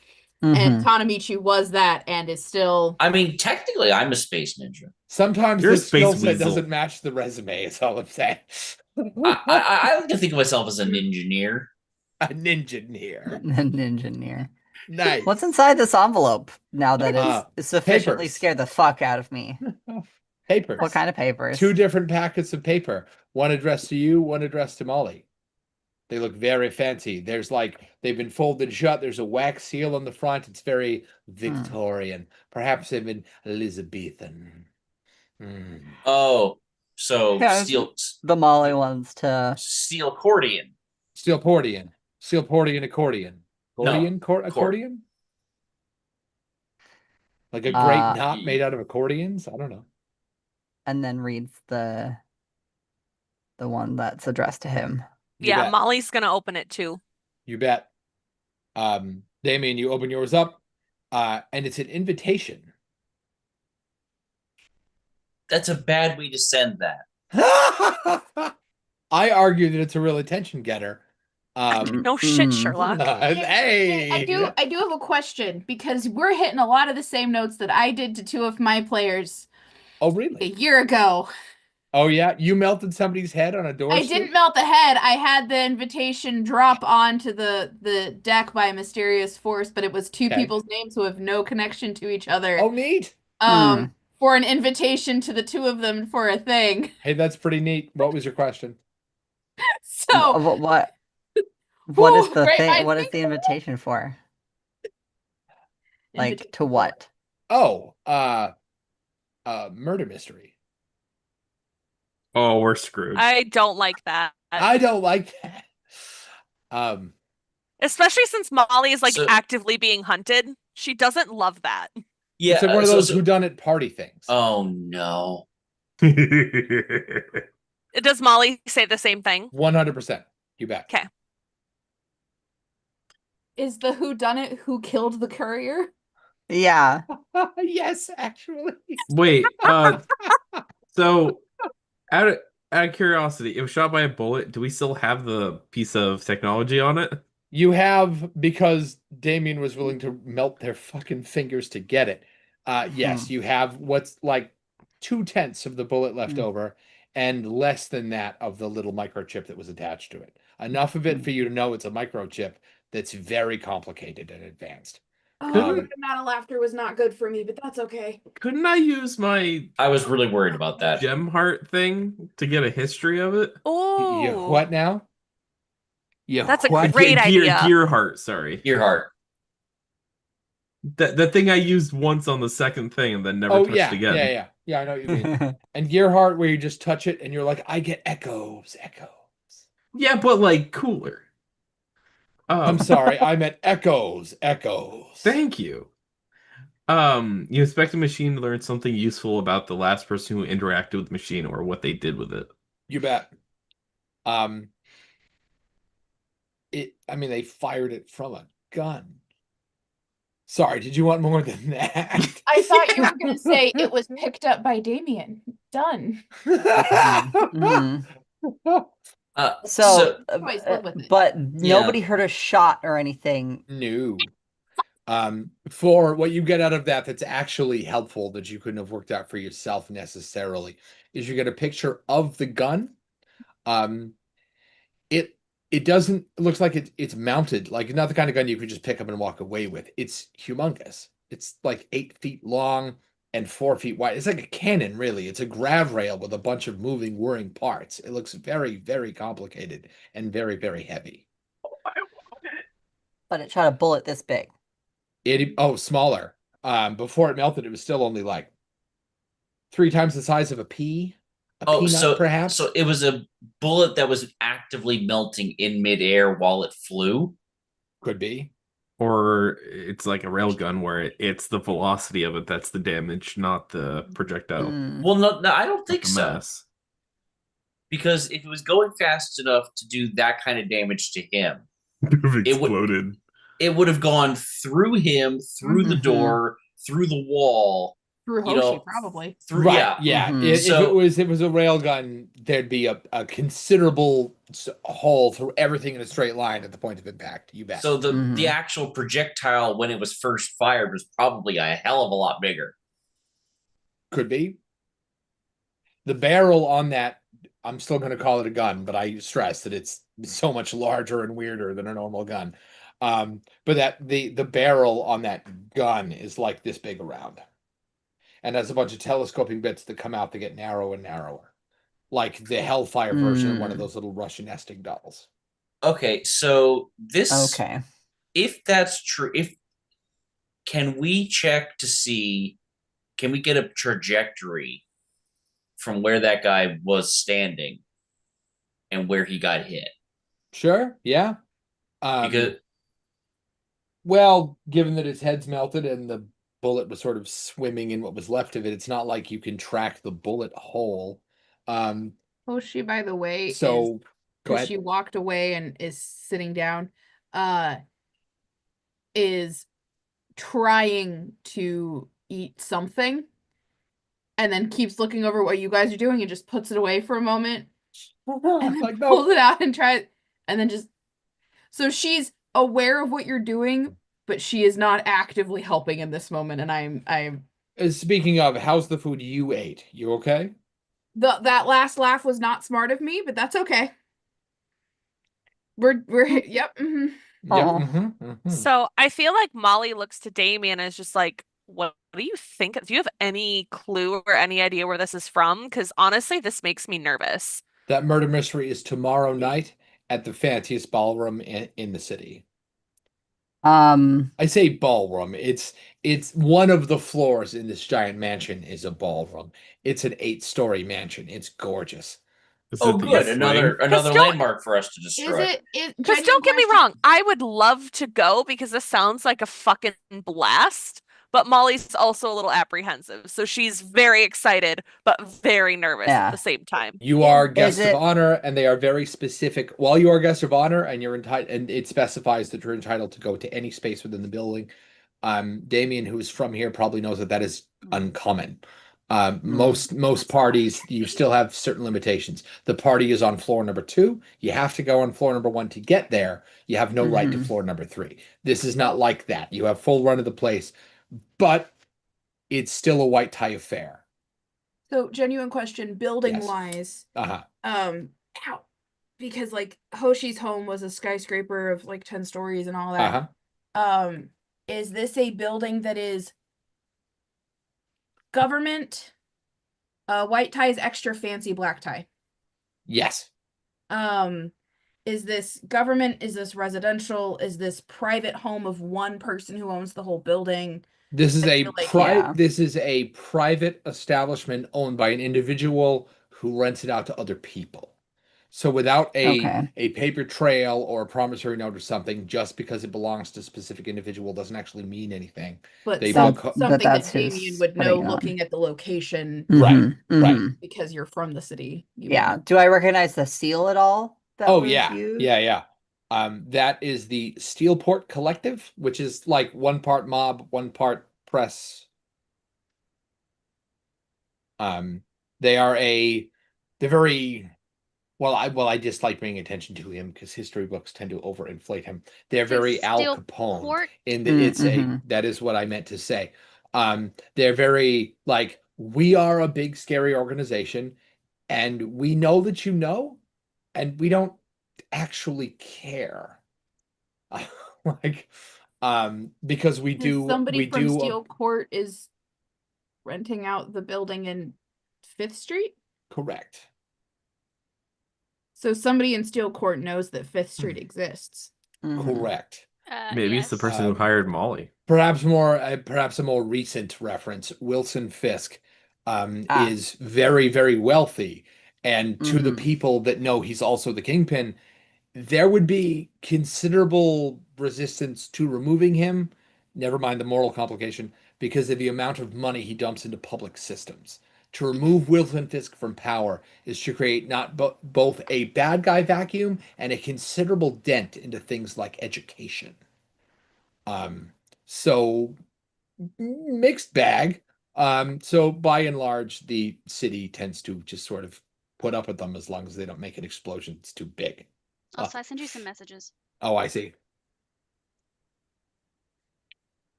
and Mhm. Tanamichi was that and is still. I mean, technically, I'm a space ninja. Sometimes You're a the skill space set weasel. doesn't match the resume. Is all I'm saying. I like to think of myself as an engineer. A ninja near. An engineer. Nice. What's inside this envelope now that Uh, it's sufficiently papers. scared the fuck out of me? Papers. What kind of papers? 2 different packets of paper. One addressed to you, one addressed to Molly. They look very fancy. There's like they've been folded shut. There's a wax seal on the front. It's very Victorian, perhaps even Elizabethan. Oh, so Yeah, the Molly ones to steel accordion. Steel Portian. Steel Portian accordion. No, Accordion? Like a great knot made out of accordions? I don't know. and then reads the one that's addressed to him. You Yeah, bet. Molly's gonna open it too. You bet. Damien, you open yours up, and it's an invitation. That's a bad way to send that. I argue that it's a real attention getter. No shit, Sherlock. Hey, I do have a question because we're hitting a lot of the same notes that I did to 2 of my players Oh, a really? year ago. Oh, yeah. You melted somebody's head on a door. I didn't melt the head. I had the invitation drop onto the deck by a mysterious force, but it was 2 Okay. people's names who have no connection to each other. Oh, neat. For an invitation to the 2 of them for a thing. Hey, that's pretty neat. What was your question? So What is Whew, the great thing? What is idea. the invitation for? Like Invitation to what? Oh, murder mystery. Oh, we're screwed. I don't like that. I don't like that. Especially since Molly is like So- actively being hunted. She doesn't love that. Yeah, it's like one of those whodunit party things. Oh no. Does Molly say the same thing? 100%. You bet. Okay. is the whodunit who killed the courier? Yeah. Yes, actually. Wait, so out of curiosity, it was shot by a bullet. Do we still have the piece of technology on it? You have, because Damien was willing to melt their fucking fingers to get it. Yes, you have what's like 2/10 of the bullet left over and less than that of the little microchip that was attached to it. Enough of it for you to know it's a microchip that's very complicated and advanced. Oh, Couldn't- the amount of laughter was not good for me, but that's okay. Couldn't I use my I was really worried about that. gem heart thing to get a history of it? Oh, You what now? You That's a what? great idea. Gear heart, sorry. Your heart. That thing I used once on the second thing and then never Oh touched yeah, again. yeah. I know what you mean. And Gearhart, where you just touch it and you're like, I get echoes. Yeah, but like cooler. I'm sorry, I meant echoes. Thank you. You expect a machine to learn something useful about the last person who interacted with the machine or what they did with it. You bet. I mean, they fired it from a gun. Sorry, did you want more than that? I thought you were going to say it was picked up by Damien. Done. Mhm. So, Always live with it. but nobody heard a shot or anything. No. For what you get out of that, that's actually helpful that you couldn't have worked out for yourself necessarily, is you get a picture of the gun. It doesn't it looks like it's mounted, like not the kind of gun you could just pick up and walk away with. It's humongous. It's like 8 feet long and 4 feet wide. It's like a cannon, really. It's a grav rail with a bunch of moving, whirring parts. It looks very, very complicated and very, very heavy. But it shot a bullet this big. Smaller. Before it melted, it was still only like 3 times the size of a pea. Peanut, perhaps. So it was a bullet that was actively melting in midair while it flew. Could be. Or it's like a railgun where it's the velocity of it that's the damage, not the projectile. Well, no, I don't think The so. mass. Because if it was going fast enough to do that kind of damage to him, Exploded. it would have gone through him, through the door, through the wall, Through you Hoshi, know, probably. through Right. yeah. Mhm. If So it was a railgun, there'd be a considerable hole through everything in a straight line at the point of impact. You bet. so the Mhm. actual projectile when it was first fired was probably a hell of a lot bigger. Could be. The barrel on that, I'm still going to call it a gun, but I stress that it's so much larger and weirder than a normal gun. But that the barrel on that gun is like this big around, and has a bunch of telescoping bits that come out that get narrower and narrower, like the Hellfire version of one of Mm. those little Russian nesting dolls. Okay, so this, Okay. if that's true, if can we check to see, can we get a trajectory from where that guy was standing and where he got hit? Sure, yeah. Because Well, given that his head's melted and the bullet was sort of swimming in what was left of it, it's not like you can track the bullet hole. Um, Hoshi, by the way, is so go because ahead. she walked away and is sitting down, is trying to eat something and then keeps looking over what you guys are doing and just puts it away for a moment and then Like, pulls no. it out and tries and then just so she's aware of what you're doing, but she is not actively helping in this moment. And I'm Speaking of, how's the food you ate? You okay? that last laugh was not smart of me, but that's okay. We're yep. Yep. Oh. So I feel like Molly looks to Damien as just like, what do you think? Do you have any clue or any idea where this is from? Because honestly, this makes me nervous. That murder mystery is tomorrow night at the fanciest ballroom in the city. I say ballroom. It's one of the floors in this giant mansion is a ballroom. It's an 8-story mansion. It's gorgeous. Is oh, it the good, East another Wing? don't- landmark for us to Is destroy. it Because genuine don't get me question? wrong, I would love to go because this sounds like a fucking blast. But Molly's also a little apprehensive, so she's very excited but very nervous at Yeah. the same time. You are Is guests of it- honor, and they are very specific. While you are guests of honor, and you're entitled, and it specifies that you're entitled to go to any space within the building. Damien, who is from here, probably knows that that is uncommon. Most parties, you still have certain limitations. The party is on floor number 2. You have to go on floor number 1 to get there. You have no right to Mhm. floor number 3. This is not like that. You have full run of the place, but it's still a white tie affair. So genuine question, building Yes. wise, Uh-huh. ow, because like Hoshi's home was a skyscraper of like 10 stories and all that. Uh-huh. Is this a building that is government? White tie is extra fancy black tie. Yes. Is this government? Is this residential? Is this private home of one person who owns the whole building? This is I a feel like- Yeah. this is a private establishment owned by an individual who rents it out to other people. So without Okay. a paper trail or a promissory note or something, just because it belongs to a specific individual doesn't actually mean anything. But They some, will co- something that's that his Damien would putting know on. looking at the location Right, Mhm, right. mhm. because you're from the city. You Yeah. may- Do I recognize the seal at all? That Oh was yeah. used? Yeah. That is the Steelport Collective, which is like one part mob, one part press. They are they're very I dislike bringing attention to him because history books tend to overinflate him. They're Say very Al Steel Capone Court? in that Mhm. that is what I meant to say. They're very like, we are a big scary organization, and we know that you know, and we don't actually care. Like, because we Because somebody we from do Steel Court is renting out the building in 5th Street. correct. So somebody in Steel Court knows that 5th Street exists. Mhm. Correct. Maybe it's the Yes. person who hired Molly. Perhaps a more recent reference. Wilson Fisk is very, very wealthy, and to the Mhm. people that know he's also the kingpin, there would be considerable resistance to removing him. Never mind the moral complication, because of the amount of money he dumps into public systems. To remove Wilson Fisk from power is to create not both a bad guy vacuum and a considerable dent into things like education. So mixed bag. So by and large, the city tends to just sort of put up with them as long as they don't make an explosion that's too big. Also, I sent you some messages. Oh, I see.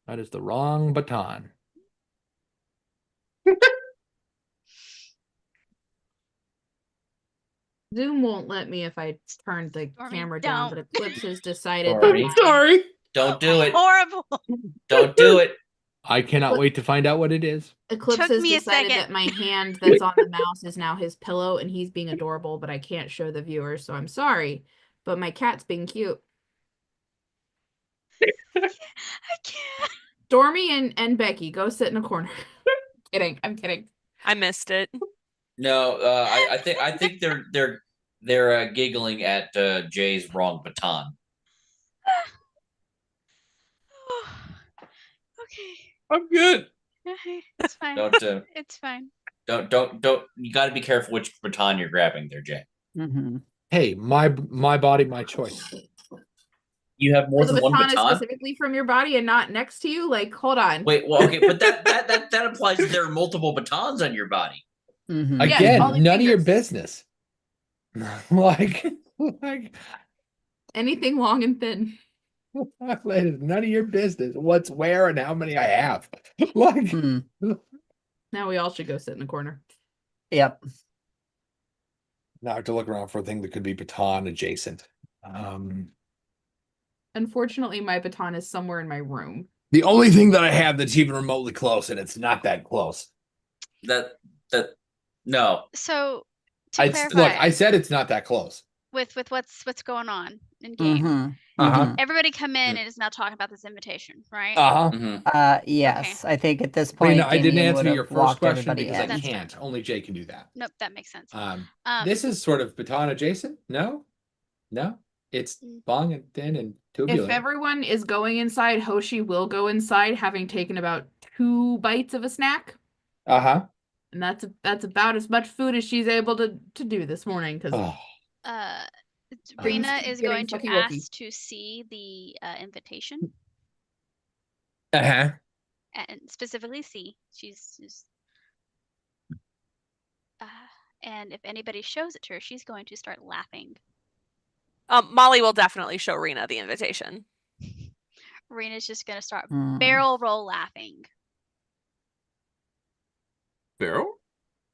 That is the wrong baton. Zoom won't let me if I turn the Stormy, camera down, don't. but Eclipse has decided Sorry. that Sorry. Don't do it. Horrible. Don't do it. I cannot wait to find out what it is. Eclipse Took has me a decided second. that my hand that's on the mouse is now his pillow, and he's being adorable, but I can't show the viewers, so I'm sorry. But my cat's being cute. I can't. Stormy and Becky, go sit in a corner. Kidding. I'm kidding. I missed it. No, I think they're giggling at Jay's wrong baton. Okay. I'm good. Okay. It's fine. Don't It's fine. don't. You got to be careful which baton you're grabbing there, Jay. Mm-hmm. Hey, my body, my choice. You have more So the than one baton is baton. specifically from your body and not next to you? Like, hold on. Wait, well, okay, but that implies that there are multiple batons on your body. Mm-hmm. Yeah, Again, all the none of your fingers. business. like, Anything long and thin. none of your business. What's where and how many I have. like, Mm. Now we all should go sit in the corner. Yep. now I have to look around for a thing that could be baton adjacent. Unfortunately, my baton is somewhere in my room. The only thing that I have that's even remotely close, and it's not that close. No. So to Look, clarify, I said it's not that close. with what's going on in game, Mm-hmm. Uh-huh. everybody come in and is now talking about this invitation, right? Uh-huh. Mhm. Yes. I think at this point, Rena, I didn't Damien answer would your have first walked question everybody because I in. That's can't. Only Jay can do that. Nope, that makes sense. This is sort of baton adjacent. No, it's long and thin and tubular. If everyone is going inside, Hoshi will go inside, having taken about 2 bites of a snack. Uh-huh. And that's about as much food as she's able to do this morning. Because Rena keep is getting going to fucky wucky. ask to see the invitation, Uh-huh. and specifically C. She's and if anybody shows it to her, she's going to start laughing. Molly will definitely show Rena the invitation. Rena's just gonna start Mm. barrel roll laughing. Barrel?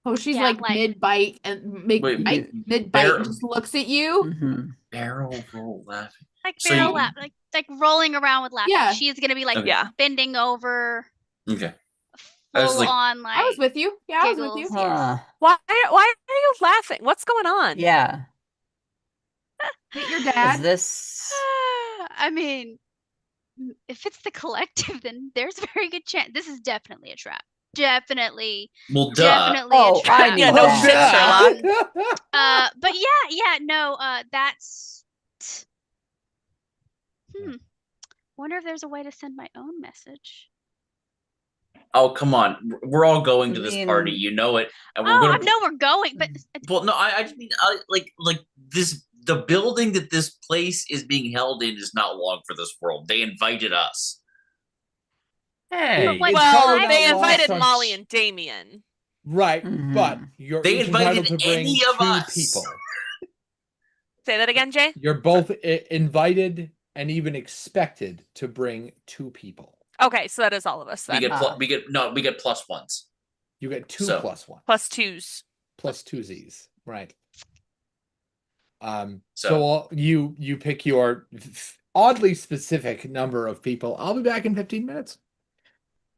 Hoshi's Yeah, like like- mid bite and Wait, mid bite bear- and just looks at you. Mm-hmm. Barrel roll laughing. Like So barrel you- laugh, like rolling around with laughing. Yeah. She's gonna be like Okay. Yeah. bending over, Okay. I was full like- on like. I was with you. Yeah, I was with you. giggles. Yes. Why are you laughing? What's going on? Yeah. Meet your Is dad. this I mean, if it's the collective, then there's a very good chance this is definitely a trap. Definitely, Well, duh. definitely Oh, a trap. I knew Yeah, no that. shit, Sherlock. But yeah, no, that's. Wonder if there's a way to send my own message. Oh, come on. We're all going to I this mean- party. You know it. And we're Oh, gonna I know we're going, but Well, no, I just mean like this. The building that this place is being held in is not long for this world. They invited us. Hey, what- it's Well, probably they not lost invited on- Molly and Damien. Right, Mhm. but you're They each invited entitled to bring any 2 of us. people. Say that again, Jay. You're both invited and even expected to bring 2 people. Okay, so that is all of us We then. get we get plus ones. You get 2 So- plus 1. Plus twos. Plus 2 Z's. Right. So- So you pick your oddly specific number of people. I'll be back in 15 minutes.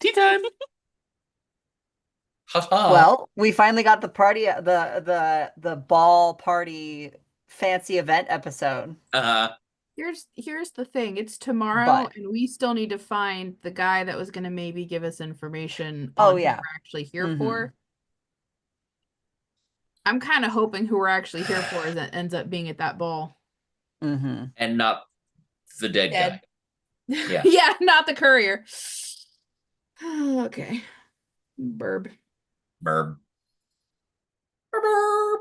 Tea time. Haha. Well, we finally got the party, the ball party fancy event episode. Here's the thing. It's tomorrow, But- and we still need to find the guy that was going to maybe give us information Oh, on who yeah. we're actually here Mhm. for. I'm kind of hoping who we're actually here for ends up being at that ball. Mm-hmm. And not the dead Dead. guy. Yeah. Yeah, not the courier. Okay. Burb. Burb. Burb.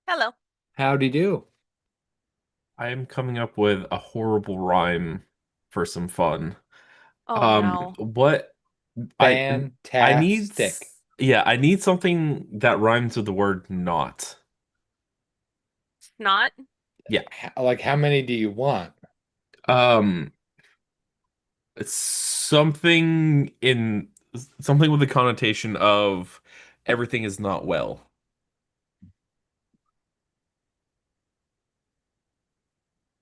Hello. Howdy do. I am coming up with a horrible rhyme for some fun. Oh no. What I need Fantastic. I need something that rhymes with the word not. Not. Yeah. Like, how many do you want? Um it's something with the connotation of everything is not well.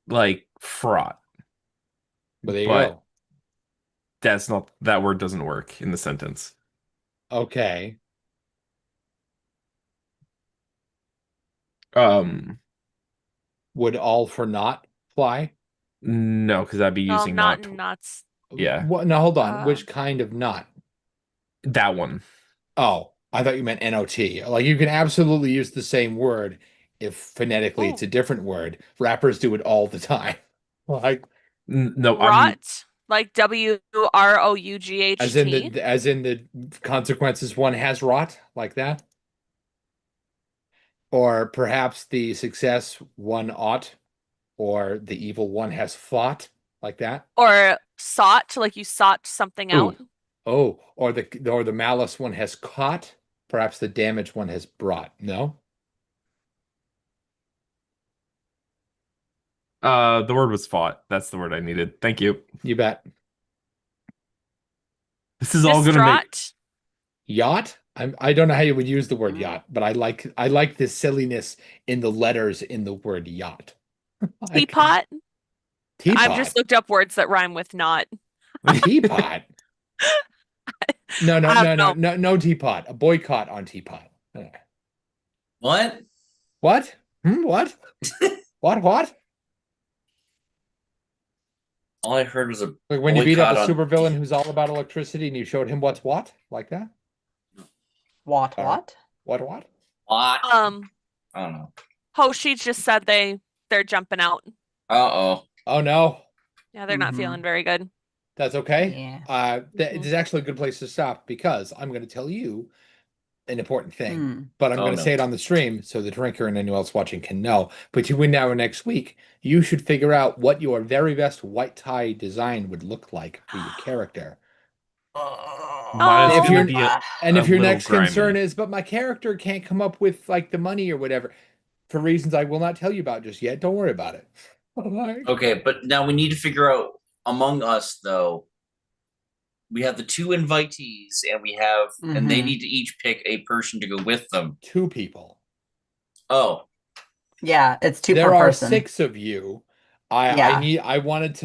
Like fraught. Well, there you But go. that word doesn't work in the sentence. Okay. Um Would all for naught fly? no, because I'd be No, using not not. and nots. Yeah. What? No, hold on. Uh, Which kind of knot? That one. Oh, I thought you meant NOT. Like, you can absolutely use the same word if phonetically it's Oh. a different word. Rappers do it all the time. Like, No, Rot, like WROUGHT. as in the consequences one has wrought, like that. Or perhaps the success one ought, or the evil one has fought, like that. Or sought, like you sought something out. Ooh. Oh, or the malice one has caught. Perhaps the damage one has brought. No? the word was fought. That's the word I needed. Thank you. You bet. This is all gonna make Distraught. Yacht? I don't know how you would use the word Mm. yacht, but I like the silliness in the letters in the word yacht. Like, Teapot. teapot. I've just looked up words that rhyme with not. Teapot. No, no, I no, don't no, know. no, no teapot. A boycott on teapot. What? What? What? What? All I heard was a Like when you beat up a boycott on. supervillain who's all about electricity and you showed him what's what? Like that? What? Or- What? What? What? Um, I don't know. Hoshi just said they're jumping out. Uh-oh. Oh no. Yeah, they're not Mhm. feeling very good. That's okay. Yeah. It's actually a good place to stop because I'm going to tell you an important thing, Hmm. but I'm Oh, going to no. say it on the stream so the drinker and anyone else watching can know. Between now and next week, you should figure out what your very best white tie design would look like for your character. Mine is If gonna you're- be And if a your little next concern grimy. is, but my character can't come up with like the money or whatever, for reasons I will not tell you about just yet, don't worry about it. Like, Okay, but now we need to figure out among us, though. We have the two invitees, and and they Mhm. need to each pick a person to go with them. 2 people. Oh, Yeah, it's 2 There per are person. 6 of you. Yeah. I wanted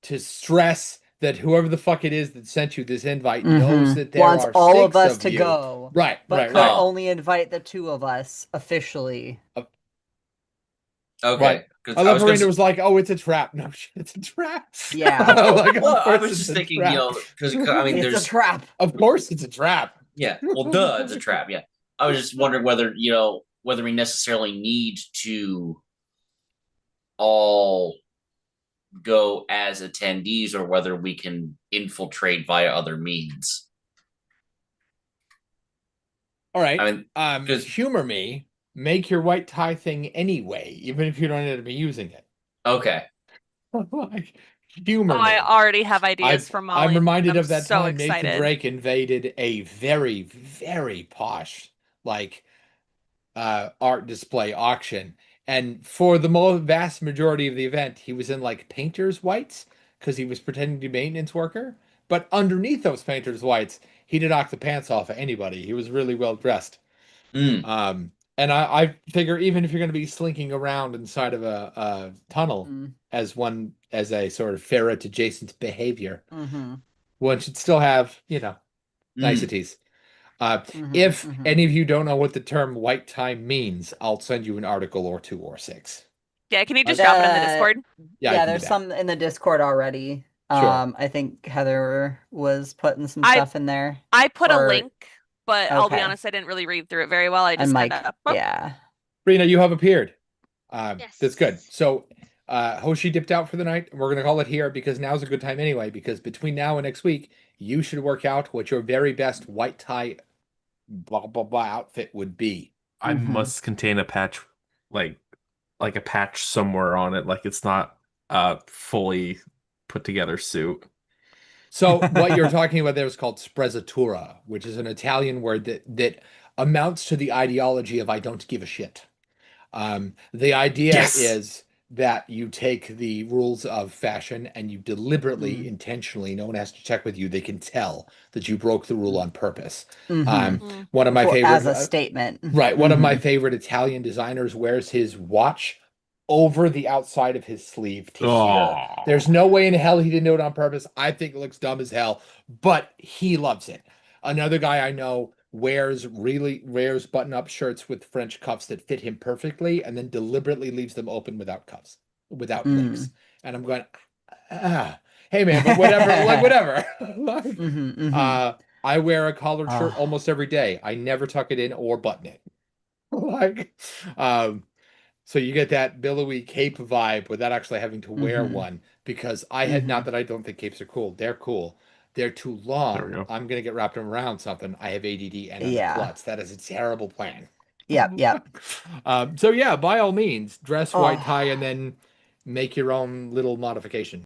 to stress that whoever the fuck it is that sent you this invite knows Mhm. that there Wants are all 6 of us to you. go, Right, but right, could right. Oh. only invite the 2 of us officially. okay. Right. Because I I love was going Marina to. was like, "Oh, it's a trap." No shit, it's a trap. Yeah. Like, of Well, I course was it's just a thinking, trap. because I mean, It's there's a trap. Of course it's a trap. yeah. Well, duh, it's a trap. Yeah. I was just wondering whether we necessarily need to all go as attendees or whether we can infiltrate via other means. All right. I mean, 'cause- Humor me. Make your white tie thing anyway, even if you don't end up using it. okay. Like, humor Oh, I me. already have ideas for Molly. I'm reminded I'm of that so time Nathan excited. Drake invaded a very, very posh, like, art display auction. And for the vast majority of the event, he was in like painter's whites because he was pretending to be a maintenance worker. But underneath those painter's whites, he did knock the pants off of anybody. He was really well dressed. Mm. And I figure even if you're going to be slinking around inside of a tunnel Mm. as a sort of ferret to Jason's behavior, Mhm. one should still have, Mm. niceties. Mhm. If Mhm. any of you don't know what the term white tie means, I'll send you an article or 2 or 6. Yeah, can you just drop it in the Uh, Discord? Yeah, I Yeah, can do there's that. some in the Discord already. Sure. I think Heather was putting some I- stuff in there. I put a Or- link, but I'll be Okay. honest, I didn't really read through it very well. I And just Mike, kind of yeah. Rena, you have appeared. Yes. That's good. So Hoshi dipped out for the night. We're going to call it here because now's a good time anyway, because between now and next week, you should work out what your very best white tie blah, blah, blah outfit would be. I Mhm. must contain a patch like a patch somewhere on it, like it's not a fully put together suit. So what you're talking about there is called sprezzatura, which is an Italian word that amounts to the ideology of I don't give a shit. The idea Yes. is that you take the rules of fashion and you deliberately, Mm. intentionally, no one has to check with you. They can tell that you broke the rule on purpose. Mhm. One of my As favorite, a statement. right? One of my Mhm. favorite Italian designers wears his watch over the outside of his sleeve to here. Oh. There's no way in hell he didn't do it on purpose. I think it looks dumb as hell, but he loves it. Another guy I know wears button-up shirts with French cuffs that fit him perfectly and then deliberately leaves them open without cuffs, without links. And I'm going, hey man, but whatever, like whatever. Like, Mhm, mhm. I wear a collared shirt Ah. almost every day. I never tuck it in or button it. Like, so you get that billowy cape vibe without actually having to wear Mhm. one because I had, not Mhm. that I don't think capes are cool. They're cool. They're too There we long. go. I'm gonna get wrapped around something. I have ADD and I'm a Yeah. klutz. That is a terrible plan. Yep. So yeah, by all means, dress white Oh. tie and then make your own little modification.